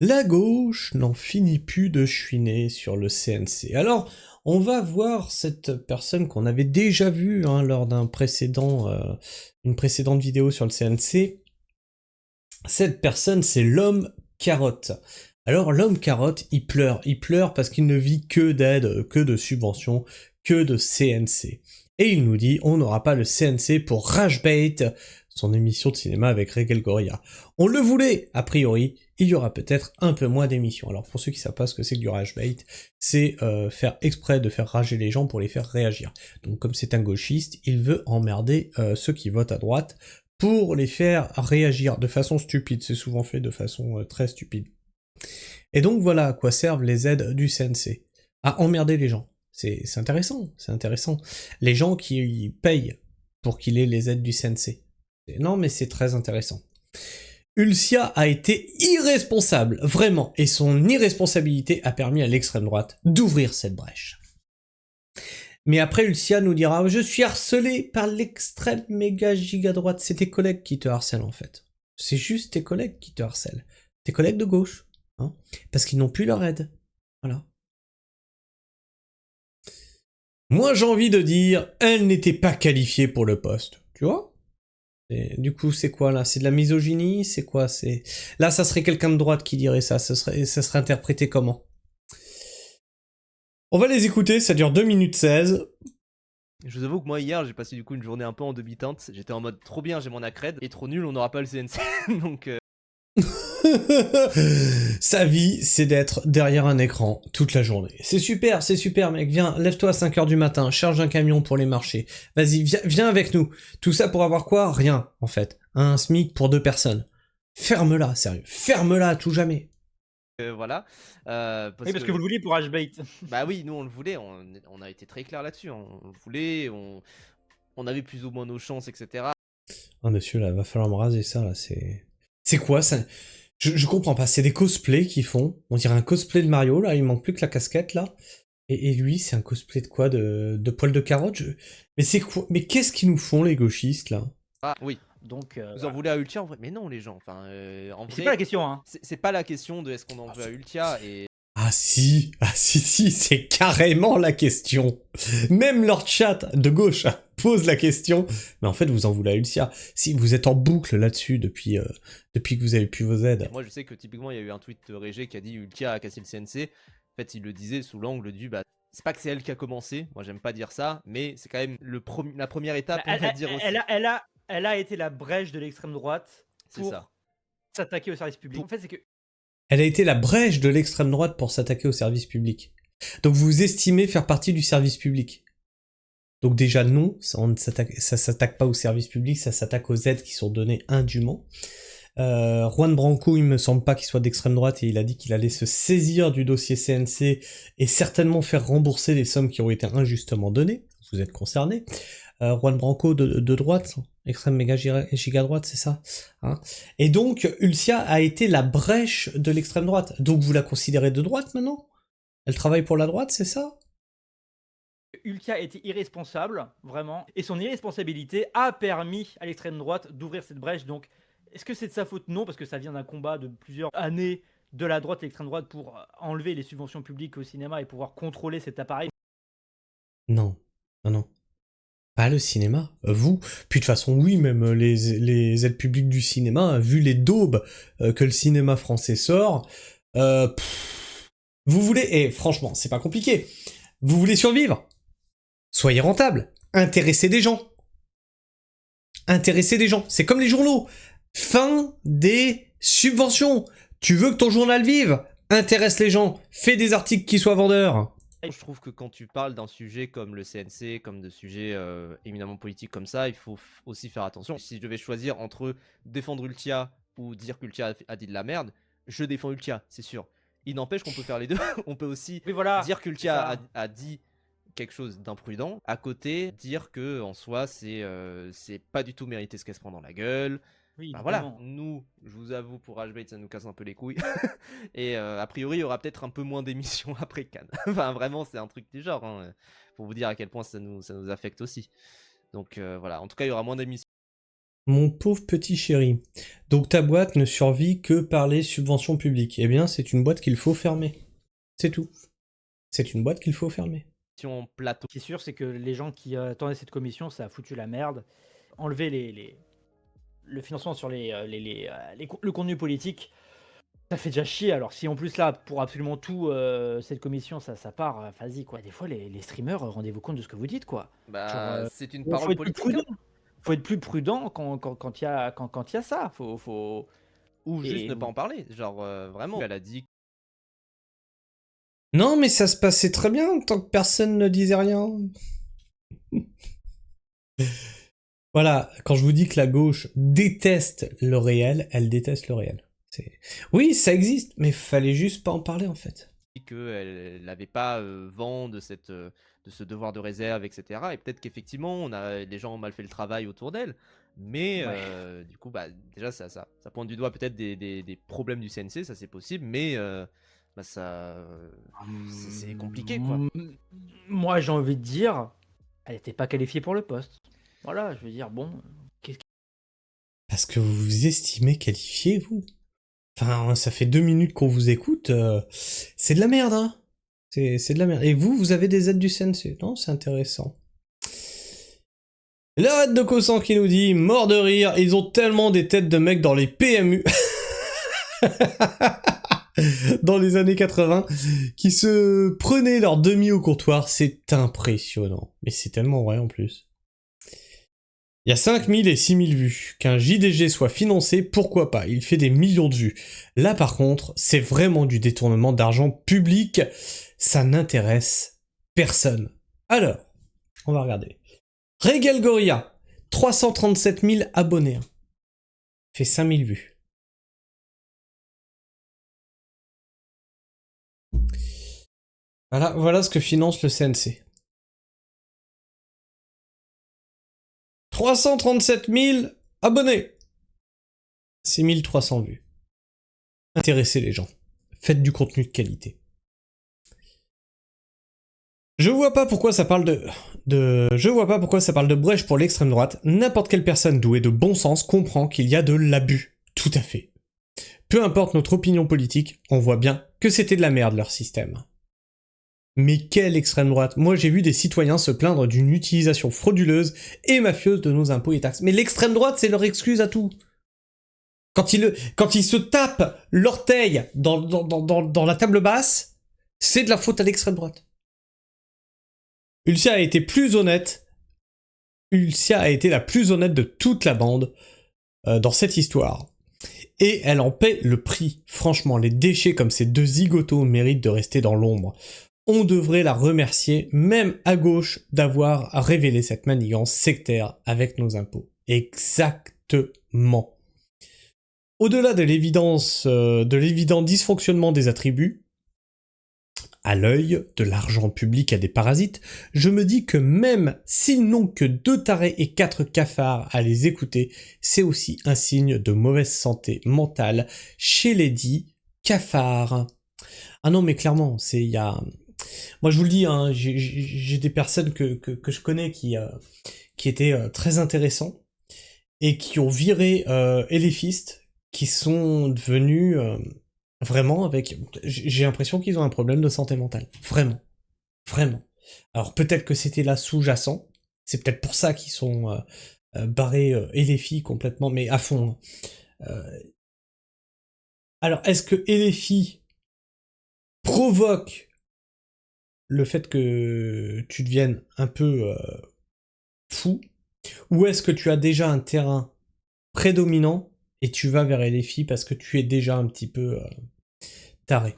La gauche n'en finit plus de chouiner sur le CNC. Alors, on va voir cette personne qu'on avait déjà vue lors d'une précédente vidéo sur le CNC. Cette personne, c'est l'homme carotte. Alors, l'homme carotte, il pleure parce qu'il ne vit que d'aide, que de subventions, que de CNC. Et il nous dit, on n'aura pas le CNC pour Ragebait, son émission de cinéma avec Régel Goria. On le voulait, a priori, il y aura peut-être un peu moins d'émissions. Alors pour ceux qui savent pas ce que c'est que du Ragebait, c'est faire exprès de faire rager les gens pour les faire réagir. Donc comme c'est un gauchiste, il veut emmerder ceux qui votent à droite pour les faire réagir de façon stupide. C'est souvent fait de façon très stupide. Et donc voilà à quoi servent les aides du CNC. À emmerder les gens. C'est intéressant, c'est intéressant. Les gens qui payent pour qu'il ait les aides du CNC. Non mais c'est très intéressant. Ulcia a été irresponsable, vraiment, et son irresponsabilité a permis à l'extrême droite d'ouvrir cette brèche. Mais après, Ulcia nous dira « Je suis harcelé par l'extrême méga giga droite ». C'est tes collègues qui te harcèlent en fait. C'est juste tes collègues qui te harcèlent. Tes collègues de gauche. Hein, parce qu'ils n'ont plus leur aide. Voilà. Moi j'ai envie de dire, elle n'était pas qualifiée pour le poste. Tu vois ? Et du coup, c'est quoi là? C'est de la misogynie? C'est quoi? C'est là, ça serait quelqu'un de droite qui dirait ça. Ça serait interprété comment? On va les écouter, ça dure 2 minutes 16. Je vous avoue que moi hier j'ai passé du coup une journée un peu en demi-teinte. J'étais en mode trop bien, j'ai mon accred, et trop nul, on n'aura pas le CNC. Donc Sa vie, c'est d'être derrière un écran toute la journée. C'est super mec, viens, lève-toi à 5h du matin, charge un camion pour les marchés. Vas-y, viens avec nous. Tout ça pour avoir quoi? Rien, en fait. Un SMIC pour 2 personnes. Ferme-la, sérieux. Ferme-la à tout jamais. voilà. Oui, parce que vous le vouliez pour Ashbait. Bah oui, nous on le voulait, on a été très clair là-dessus. On le voulait, on avait plus ou moins nos chances, etc. Ah monsieur, là, va falloir me raser ça, là, c'est... C'est quoi, ça? Je comprends pas, c'est des cosplays qu'ils font. On dirait un cosplay de Mario, là, il manque plus que la casquette, là. Et lui, c'est un cosplay de quoi? De poil de carotte? Mais c'est quoi? Mais qu'est-ce qu'ils nous font, les gauchistes, là? Ah oui, Donc, vous en voulez à Ultia en vrai? Mais non les gens, enfin en c'est vrai, pas la question, hein. c'est pas la question de est-ce qu'on en veut à Ultia, et Ah si, c'est carrément la question. Même leur chat de gauche pose la question. Mais en fait, vous en voulez à Ulcia. Si vous êtes en boucle là-dessus depuis que vous avez pu vos aides. moi je sais que typiquement il y a eu un tweet de Régé qui a dit Ultia a cassé le CNC. En fait il le disait sous l'angle du bah c'est pas que c'est elle qui a commencé, moi j'aime pas dire ça, mais c'est quand même la première étape, on va dire aussi. Elle a été la brèche de l'extrême droite C'est pour ça. s'attaquer au service public. En fait, c'est que Elle a été la brèche de l'extrême droite pour s'attaquer au service public. Donc vous estimez faire partie du service public. Donc déjà non, ça s'attaque pas au service public, ça s'attaque aux aides qui sont données indûment. Juan Branco, il me semble pas qu'il soit d'extrême droite et il a dit qu'il allait se saisir du dossier CNC et certainement faire rembourser les sommes qui ont été injustement données. Vous êtes concernés. Juan Branco de droite, extrême méga giga droite, c'est ça, hein. Et donc Ulcia a été la brèche de l'extrême droite. Donc vous la considérez de droite maintenant? Elle travaille pour la droite, c'est ça? Ultia était irresponsable, vraiment, et son irresponsabilité a permis à l'extrême droite d'ouvrir cette brèche. Donc, est-ce que c'est de sa faute? Non, parce que ça vient d'un combat de plusieurs années de la droite et l'extrême droite pour enlever les subventions publiques au cinéma et pouvoir contrôler cet appareil. Non, non. Pas le cinéma, vous. Puis de toute façon, oui, même les aides publiques du cinéma, vu les daubes que le cinéma français sort, vous voulez, et franchement, c'est pas compliqué, vous voulez survivre? Soyez rentable, intéressez des gens. Intéressez des gens, c'est comme les journaux. Fin des subventions. Tu veux que ton journal vive? Intéresse les gens, fais des articles qui soient vendeurs. Je trouve que quand tu parles d'un sujet comme le CNC, comme de sujets éminemment politiques comme ça, il faut aussi faire attention. Si je devais choisir entre défendre Ultia ou dire qu'Ultia a dit de la merde, je défends Ultia, c'est sûr. Il n'empêche qu'on peut faire les deux. On peut aussi Mais voilà, dire qu'Ultia ça. a dit quelque chose d'imprudent. À côté, dire que en soi, c'est pas du tout mérité ce qu'elle se prend dans la gueule. Oui, Bah voilà, évidemment. nous, je vous avoue, pour Rage ça nous casse un peu les couilles. Et a priori, il y aura peut-être un peu moins d'émissions après Cannes. Enfin, vraiment, c'est un truc du genre, hein, pour vous dire à quel point ça nous affecte aussi. Donc voilà, en tout cas, il y aura moins d'émissions. Mon pauvre petit chéri. Donc ta boîte ne survit que par les subventions publiques. Eh bien, c'est une boîte qu'il faut fermer. C'est tout. C'est une boîte qu'il faut fermer. Plateau. Ce qui est sûr, c'est que les gens qui attendaient cette commission, ça a foutu la merde. Enlever le financement sur le contenu politique, ça fait déjà chier. Alors si en plus là, pour absolument tout, cette commission, ça part, vas-y quoi. Des fois, les streamers, rendez-vous compte de ce que vous dites quoi. Bah, c'est une Faut parole être plus politique. prudent. Faut être plus prudent quand il y a ça. Ou juste Et- ne pas en parler. Genre, vraiment. Elle a dit Non, mais ça se passait très bien tant que personne ne disait rien. Voilà, quand je vous dis que la gauche déteste le réel, elle déteste le réel. Oui, ça existe, mais fallait juste pas en parler en fait. qu'elle n'avait pas vent de ce devoir de réserve, etc. Et peut-être qu'effectivement, les gens ont mal fait le travail autour d'elle. Mais du coup, bah, déjà, ça pointe du doigt peut-être des problèmes du CNC, ça c'est possible, mais bah, c'est compliqué quoi. Moi, j'ai envie de dire, elle n'était pas qualifiée pour le poste. Voilà, je veux dire, bon, Parce que vous vous estimez qualifié, vous. Enfin, ça fait 2 minutes qu'on vous écoute. C'est de la merde, hein. C'est de la merde. Et vous avez des aides du CNC. Non, c'est intéressant. L'arrête de Cossan qui nous dit, mort de rire, ils ont tellement des têtes de mecs dans les PMU. Dans les années 80, qui se prenaient leur demi au comptoir. C'est impressionnant. Mais c'est tellement vrai en plus. Il y a 5000 et 6000 vues. Qu'un JDG soit financé, pourquoi pas, il fait des millions de vues. Là par contre, c'est vraiment du détournement d'argent public, ça n'intéresse personne. Alors, on va regarder. Regal Gorilla, 337 000 abonnés. Fait 5000 vues. Voilà ce que finance le CNC. 337 000 abonnés. 6300 vues. Intéressez les gens. Faites du contenu de qualité. Je vois pas pourquoi ça parle je vois pas pourquoi ça parle de brèche pour l'extrême droite. N'importe quelle personne douée de bon sens comprend qu'il y a de l'abus. Tout à fait. Peu importe notre opinion politique, on voit bien que c'était de la merde leur système. Mais quelle extrême droite? Moi j'ai vu des citoyens se plaindre d'une utilisation frauduleuse et mafieuse de nos impôts et taxes. Mais l'extrême droite, c'est leur excuse à tout. Quand ils se tapent l'orteil dans la table basse, c'est de la faute à l'extrême droite. Ulcia a été plus honnête. Ulcia a été la plus honnête de toute la bande dans cette histoire. Et elle en paie le prix. Franchement, les déchets comme ces deux zigotos méritent de rester dans l'ombre. On devrait la remercier, même à gauche, d'avoir révélé cette manigance sectaire avec nos impôts. Exactement. Au-delà de l'évident dysfonctionnement des attributs, à l'œil, de l'argent public à des parasites, je me dis que même s'ils n'ont que 2 tarés et 4 cafards à les écouter, c'est aussi un signe de mauvaise santé mentale chez les dits cafards. Ah non mais clairement, moi je vous le dis, hein, j'ai des personnes que je connais qui étaient très intéressants et qui ont viré éléfistes, qui sont devenus vraiment avec... J'ai l'impression qu'ils ont un problème de santé mentale. Vraiment. Vraiment. Alors peut-être que c'était là sous-jacent. C'est peut-être pour ça qu'ils sont barrés LFI complètement, mais à fond. Alors est-ce que LFI provoque le fait que tu deviennes un peu fou, ou est-ce que tu as déjà un terrain prédominant et tu vas vers LFI parce que tu es déjà un petit peu taré.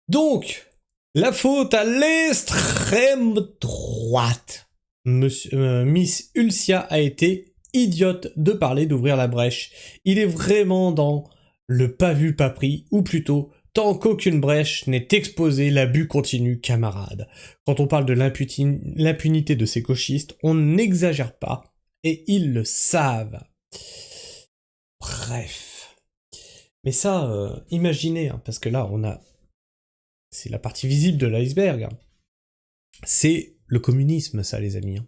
Donc, la faute à l'extrême droite. Miss Ulcia a été idiote de parler d'ouvrir la brèche. Il est vraiment dans le pas vu pas pris, ou plutôt, tant qu'aucune brèche n'est exposée, l'abus continue, camarade. Quand on parle de l'impunité de ces gauchistes, on n'exagère pas, et ils le savent. Bref. Mais ça, imaginez, hein, parce que là, c'est la partie visible de l'iceberg. Hein. C'est le communisme, ça, les amis. Hein.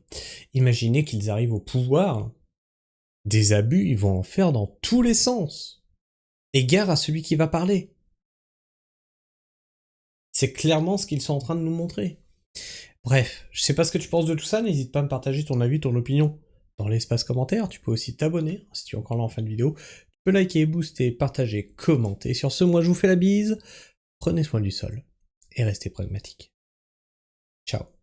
Imaginez qu'ils arrivent au pouvoir. Des abus, ils vont en faire dans tous les sens. Égare à celui qui va parler. C'est clairement ce qu'ils sont en train de nous montrer. Bref, je sais pas ce que tu penses de tout ça, n'hésite pas à me partager ton avis, ton opinion dans l'espace commentaire. Tu peux aussi t'abonner si tu es encore là en fin de vidéo. Tu peux liker, booster, partager, commenter. Sur ce, moi je vous fais la bise. Prenez soin du sol et restez pragmatiques. Ciao.